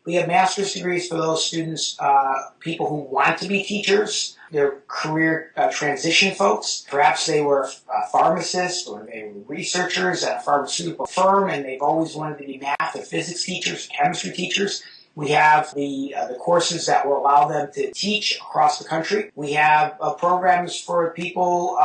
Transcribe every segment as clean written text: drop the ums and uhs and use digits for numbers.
We have master's degrees for those students, people who want to be teachers. They're career transition folks. Perhaps they were pharmacists or they were researchers at a pharmaceutical firm and they've always wanted to be math or physics teachers, chemistry teachers. We have the courses that will allow them to teach across the country. We have programs for people,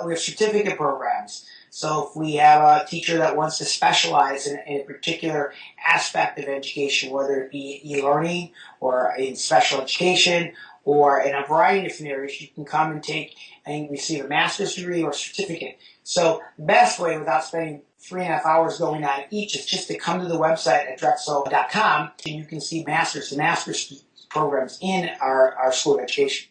we have certificate programs. So if we have a teacher that wants to specialize in a particular aspect of education, whether it be e-learning or in special education or in a variety of different areas, you can come and take and receive a master's degree or certificate. So the best way, without spending 3.5 hours going on each, is just to come to the website at drexel.com and you can see master's and master's programs in our School of Education.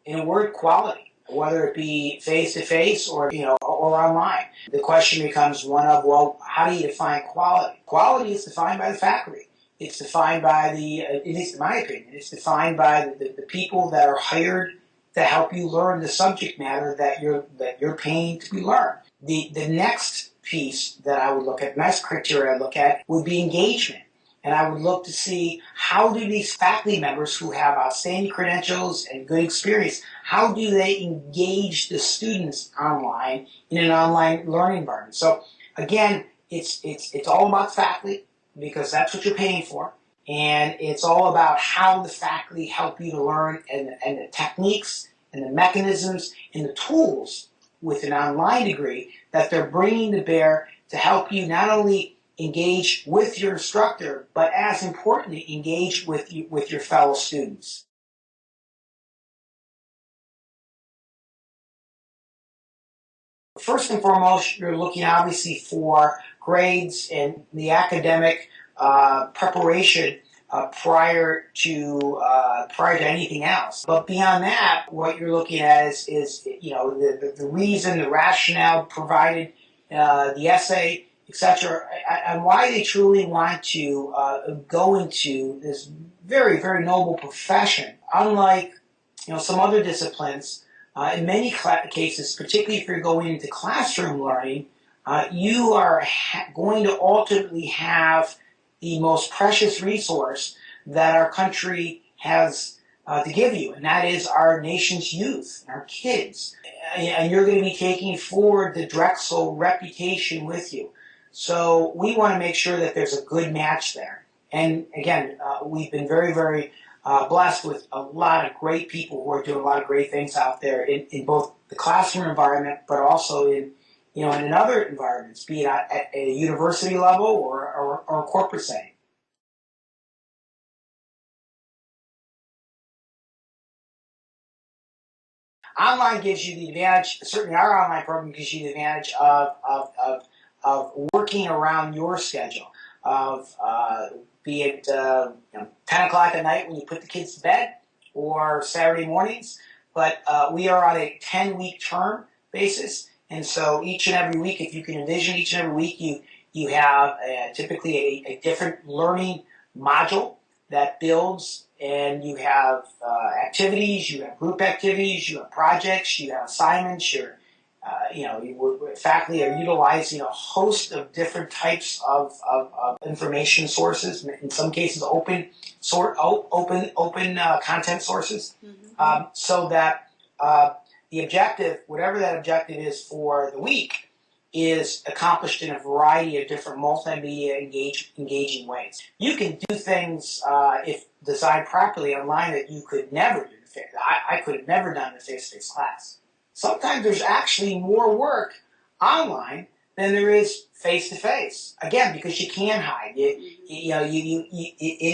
In a word, quality, whether it be face-to-face or online. The question becomes one of, well, how do you define quality? Quality is defined by the faculty. It's defined by at least in my opinion, it's defined by the people that are hired to help you learn the subject matter that you're paying to be learned. The next piece that I would look at, next criteria I look at, would be engagement. And I would look to see how do these faculty members who have outstanding credentials and good experience, how do they engage the students online in an online learning environment? So again, it's all about faculty because that's what you're paying for. And it's all about how the faculty help you to learn and the techniques and the mechanisms and the tools with an online degree that they're bringing to bear to help you not only engage with your instructor, but as importantly, engage with your fellow students. First and foremost, you're looking obviously for grades and the academic preparation prior to anything else. But beyond that, what you're looking at is the reason, the rationale provided, the essay, etc., and why they truly want to go into this very, very noble profession. Unlike some other disciplines, in many cases, particularly if you're going into classroom learning, you are going to ultimately have the most precious resource that our country has to give you, and that is our nation's youth, our kids. And you're going to be taking forward the Drexel reputation with you. So we want to make sure that there's a good match there. And again, we've been very, very blessed with a lot of great people who are doing a lot of great things out there in both the classroom environment, but also in other environments, be it at a university level or a corporate setting. Online gives you the advantage, certainly our online program gives you the advantage of working around your schedule, of be it 10 o'clock at night when you put the kids to bed or Saturday mornings. But we are on a 10-week term basis, and so each and every week, if you can envision each and every week, you have typically a different learning module that builds, and you have activities, you have group activities, you have projects, you have assignments, faculty are utilizing a host of different types of information sources, in some cases open content sources, so that the objective, whatever that objective is for the week, is accomplished in a variety of different multimedia engaging ways. You can do things, if designed properly online, that you could never do. I could have never done in a face-to-face class. Sometimes there's actually more work online than there is face-to-face. Again, because you can't hide. It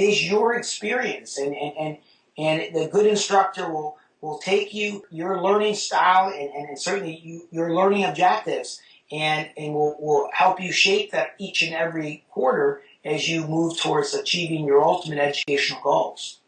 is your experience, and the good instructor will take your learning style and certainly your learning objectives, and will help you shape that each and every quarter as you move towards achieving your ultimate educational goals.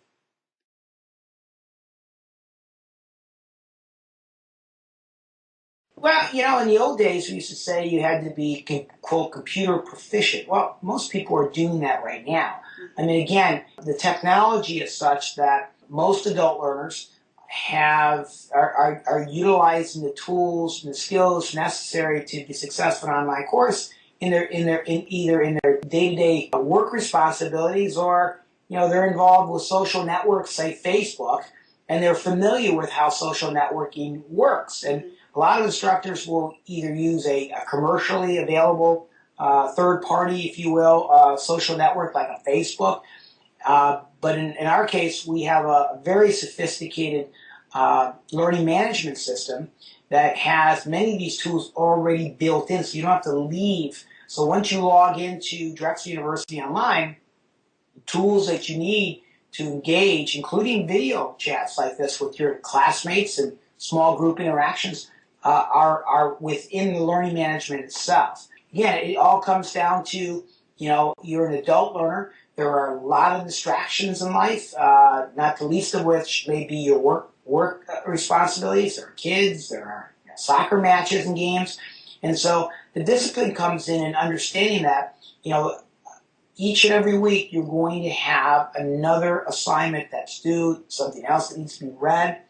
Well, in the old days, we used to say you had to be, quote, computer proficient. Well, most people are doing that right now. I mean, again, the technology is such that most adult learners are utilizing the tools and the skills necessary to be successful in an online course either in their day-to-day work responsibilities, or they're involved with social networks, say Facebook, and they're familiar with how social networking works. And a lot of instructors will either use a commercially available third party, if you will, social network like a Facebook. But in our case, we have a very sophisticated learning management system that has many of these tools already built in, so you don't have to leave. So once you log into Drexel University Online, the tools that you need to engage, including video chats like this with your classmates and small group interactions, are within the learning management itself. Again, it all comes down to, you're an adult learner. There are a lot of distractions in life, not the least of which may be your work responsibilities. There are kids, there are soccer matches and games. And so the discipline comes in understanding that, each and every week you're going to have another assignment that's due, something else that needs to be read.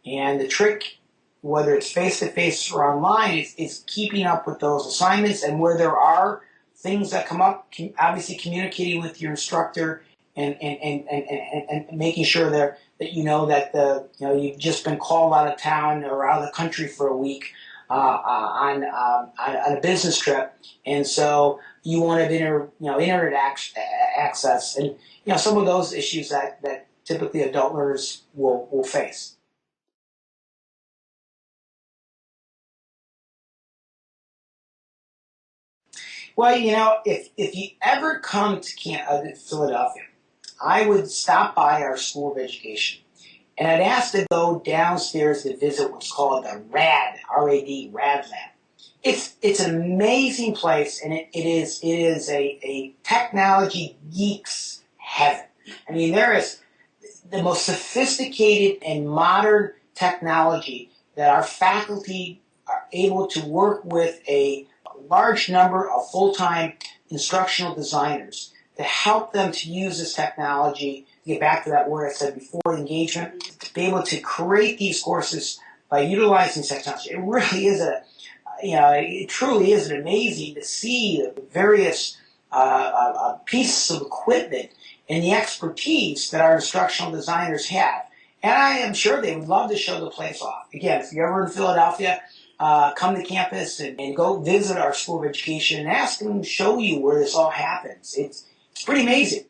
And the trick, whether it's face-to-face or online, is keeping up with those assignments, and where there are things that come up, obviously communicating with your instructor and making sure that you've just been called out of town or out of the country for a week on a business trip, and so you want to have internet access, and some of those issues that typically adult learners will face. Well, if you ever come to Philadelphia, I would stop by our School of Education, and I'd ask to go downstairs to visit what's called the RAD, R-A-D, RAD Lab. It's an amazing place, and it is a technology geek's heaven. I mean, there is the most sophisticated and modern technology that our faculty are able to work with a large number of full-time instructional designers to help them to use this technology, to get back to that word I said before, engagement, to be able to create these courses by utilizing technology. It really is it truly is amazing to see the various pieces of equipment and the expertise that our instructional designers have. And I am sure they would love to show the place off. Again, if you're ever in Philadelphia, come to campus and go visit our School of Education and ask them to show you where this all happens. It's pretty amazing.